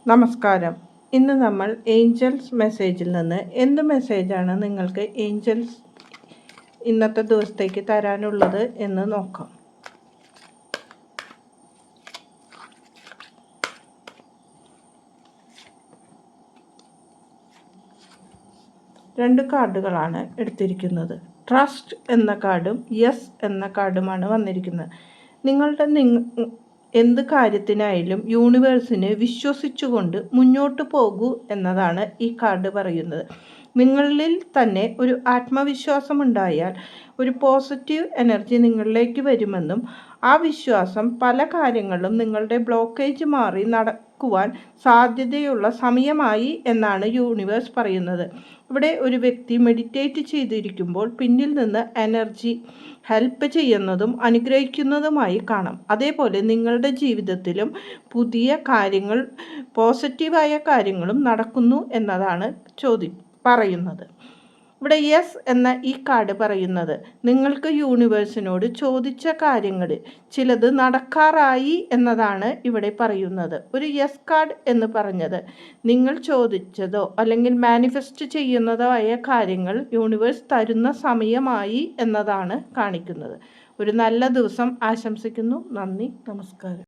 നമസ്കാരം. ഇന്ന് നമ്മൾ ഏഞ്ചൽസ് മെസ്സേജിൽ നിന്ന് എന്ത് മെസ്സേജാണ് നിങ്ങൾക്ക് ഏഞ്ചൽസ് ഇന്നത്തെ ദിവസത്തേക്ക് തരാനുള്ളത് എന്ന് നോക്കാം. രണ്ട് കാർഡുകളാണ് എടുത്തിരിക്കുന്നത്. ട്രസ്റ്റ് എന്ന കാർഡും യെസ് എന്ന കാർഡുമാണ് വന്നിരിക്കുന്നത്. നിങ്ങളുടെ എന്ത് കാര്യത്തിനായാലും യൂണിവേഴ്സിനെ വിശ്വസിച്ചുകൊണ്ട് മുന്നോട്ട് പോകൂ എന്നതാണ് ഈ കാർഡ് പറയുന്നത്. നിങ്ങളിൽ തന്നെ ഒരു ആത്മവിശ്വാസമുണ്ടായാൽ ഒരു പോസിറ്റീവ് എനർജി നിങ്ങളിലേക്ക് വരുമെന്നും ആ വിശ്വാസം പല കാര്യങ്ങളും നിങ്ങളുടെ ബ്ലോക്കേജ് മാറി നടക്കുവാൻ സാധ്യതയുള്ള സമയമായി എന്നാണ് യൂണിവേഴ്സ് പറയുന്നത്. ഇവിടെ ഒരു വ്യക്തി മെഡിറ്റേറ്റ് ചെയ്തിരിക്കുമ്പോൾ പിന്നിൽ നിന്ന് എനർജി ഹെൽപ്പ് ചെയ്യുന്നതും അനുഗ്രഹിക്കുന്നതുമായി കാണാം. അതേപോലെ നിങ്ങളുടെ ജീവിതത്തിലും പുതിയ കാര്യങ്ങൾ, പോസിറ്റീവായ കാര്യങ്ങളും നടക്കുന്നു എന്നതാണ് പറയുന്നത്. ഇവിടെ യെസ് എന്ന ഈ കാർഡ് പറയുന്നത് നിങ്ങൾക്ക് യൂണിവേഴ്സിനോട് ചോദിച്ച കാര്യങ്ങളിൽ ചിലത് നടക്കാറായി എന്നതാണ് ഇവിടെ പറയുന്നത്. ഒരു യെസ് കാർഡ് എന്ന് പറഞ്ഞത് നിങ്ങൾ ചോദിച്ചതോ അല്ലെങ്കിൽ മാനിഫെസ്റ്റ് ചെയ്യുന്നതോ ആയ കാര്യങ്ങൾ യൂണിവേഴ്സ് തരുന്ന സമയമായി എന്നതാണ് കാണിക്കുന്നത്. ഒരു നല്ല ദിവസം ആശംസിക്കുന്നു. നന്ദി, നമസ്കാരം.